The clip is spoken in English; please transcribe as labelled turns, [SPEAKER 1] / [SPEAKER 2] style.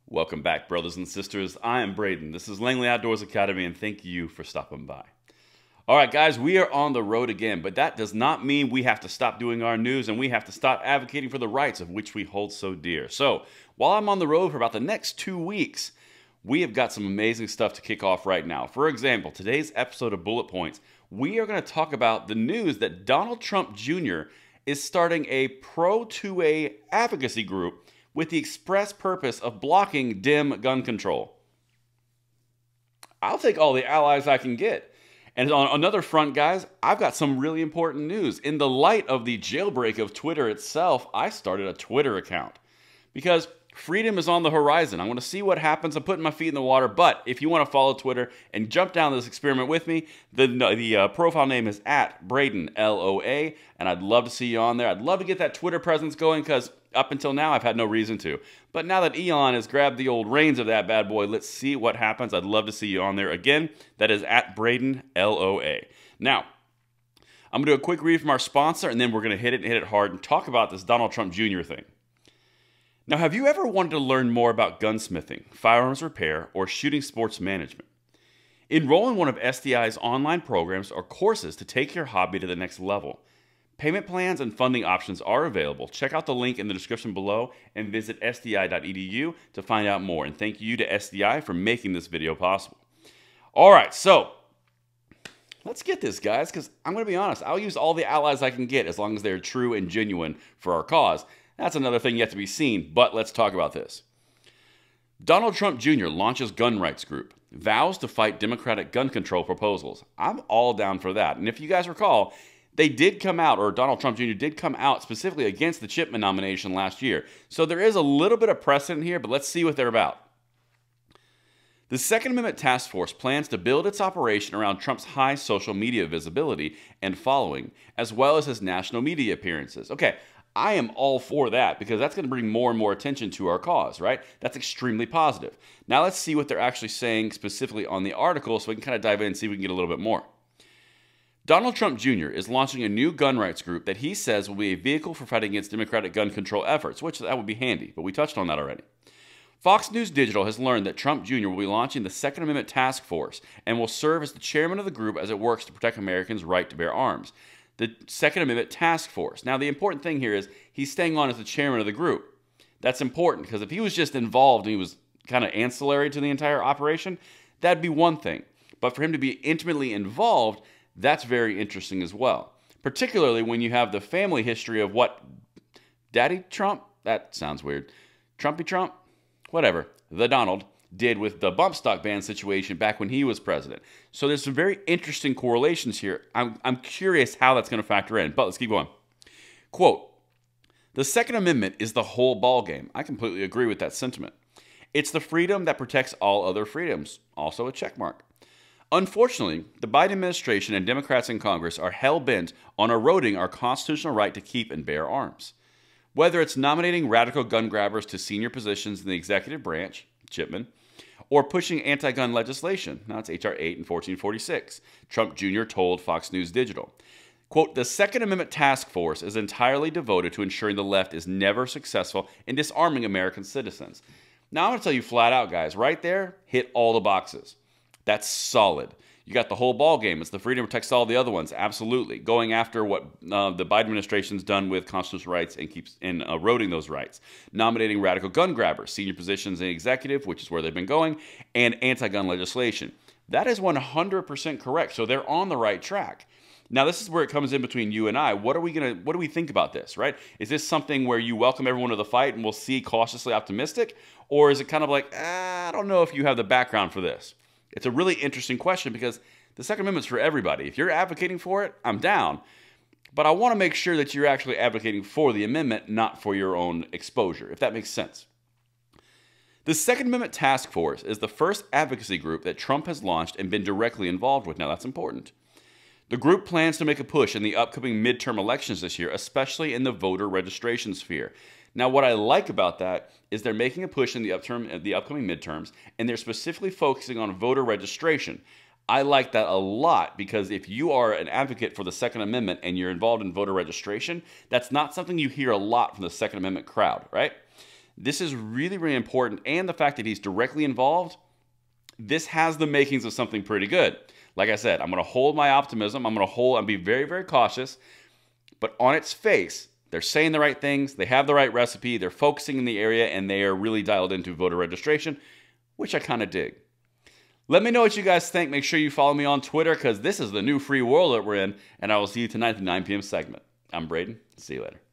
[SPEAKER 1] Welcome back, brothers and sisters. I am Braden. This is Langley Outdoors Academy, and thank you for stopping by. All right, guys, we are on the road again, but that does not mean we have to stop doing our news and we have to stop advocating for the rights of which we hold so dear. So, while I'm on the road for about the next 2 weeks, we have got some amazing stuff to kick off right now. For example, today's episode of Bullet Points, we are going to talk about the news that Donald Trump Jr. is starting a pro-2A advocacy group with the express purpose of blocking Dem gun control. I'll take all the allies I can get. And on another front, guys, I've got some really important news. In the light of the jailbreak of Twitter itself, I started a Twitter account because freedom is on the horizon. I want to see what happens. I'm putting my feet in the water, but if you want to follow Twitter and jump down this experiment with me, the profile name is @Braden, LOA, and I'd love to see you on there. I'd love to get that Twitter presence going because up until now, I've had no reason to. But now that Elon has grabbed the old reins of that bad boy, let's see what happens. I'd love to see you on there. Again, that is @Braden, LOA. Now, I'm going to do a quick read from our sponsor, and then we're going to hit it hard and talk about this Donald Trump Jr. thing. Now, have you ever wanted to learn more about gunsmithing, firearms repair, or shooting sports management? Enroll in one of SDI's online programs or courses to take your hobby to the next level. Payment plans and funding options are available. Check out the link in the description below and visit sdi.edu to find out more. And thank you to SDI for making this video possible. All right, so let's get this, guys, because I'm going to be honest. I'll use all the allies I can get as long as they're true and genuine for our cause. That's another thing yet to be seen, but let's talk about this. Donald Trump Jr. launches gun rights group. Vows to fight Democratic gun control proposals. I'm all down for that. And if you guys recall, they did come out, or Donald Trump Jr. did come out specifically against the Chipman nomination last year. So there is a little bit of precedent here, but let's see what they're about. The Second Amendment Task Force plans to build its operation around Trump's high social media visibility and following, as well as his national media appearances. Okay, I am all for that because that's going to bring more and more attention to our cause, right? That's extremely positive. Now let's see what they're actually saying specifically on the article so we can kind of dive in and see if we can get a little bit more. Donald Trump Jr. is launching a new gun rights group that he says will be a vehicle for fighting against Democratic gun control efforts, which that would be handy, but we touched on that already. Fox News Digital has learned that Trump Jr. will be launching the Second Amendment Task Force and will serve as the chairman of the group as it works to protect Americans' right to bear arms. The Second Amendment Task Force. Now, the important thing here is he's staying on as the chairman of the group. That's important because if he was just involved and he was kind of ancillary to the entire operation, that'd be one thing. But for him to be intimately involved, that's very interesting as well, particularly when you have the family history of what Daddy Trump, that sounds weird, Trumpy Trump, whatever, the Donald, did with the bump stock ban situation back when he was president. So there's some very interesting correlations here. I'm curious how that's going to factor in, but let's keep going. Quote, "The Second Amendment is the whole ballgame." I completely agree with that sentiment. "It's the freedom that protects all other freedoms." Also a check mark. Unfortunately, the Biden administration and Democrats in Congress are hell-bent on eroding our constitutional right to keep and bear arms. Whether it's nominating radical gun grabbers to senior positions in the executive branch, Chipman, or pushing anti-gun legislation, now it's H.R. 8 and 1446, Trump Jr. told Fox News Digital. Quote, "The Second Amendment Task Force is entirely devoted to ensuring the left is never successful in disarming American citizens." Now I'm going to tell you flat out, guys, right there, hit all the boxes. That's solid. You got the whole ball game. It's the freedom protects all the other ones. Absolutely. Going after what the Biden administration's done with constitutional rights and keeps eroding those rights. Nominating radical gun grabbers, senior positions in executive, which is where they've been going, and anti-gun legislation. That is 100% correct. So they're on the right track. Now, this is where it comes in between you and I. What do we think about this, right? Is this something where you welcome everyone to the fight and we'll see cautiously optimistic? Or is it kind of like, I don't know if you have the background for this? It's a really interesting question because the Second Amendment's for everybody. If you're advocating for it, I'm down. But I want to make sure that you're actually advocating for the amendment, not for your own exposure, if that makes sense. The Second Amendment Task Force is the first advocacy group that Trump has launched and been directly involved with. Now, that's important. The group plans to make a push in the upcoming midterm elections this year, especially in the voter registration sphere. Now, what I like about that is they're making a push in the upcoming midterms, and they're specifically focusing on voter registration. I like that a lot because if you are an advocate for the Second Amendment and you're involved in voter registration, that's not something you hear a lot from the Second Amendment crowd, right? This is really, really important. And the fact that he's directly involved, this has the makings of something pretty good. Like I said, I'm going to hold my optimism. I'm going to be very, very cautious. But on its face, they're saying the right things. They have the right recipe. They're focusing in the area, and they are really dialed into voter registration, which I kind of dig. Let me know what you guys think. Make sure you follow me on Twitter because this is the new free world that we're in, and I will see you tonight at the 9 p.m. segment. I'm Braden. See you later.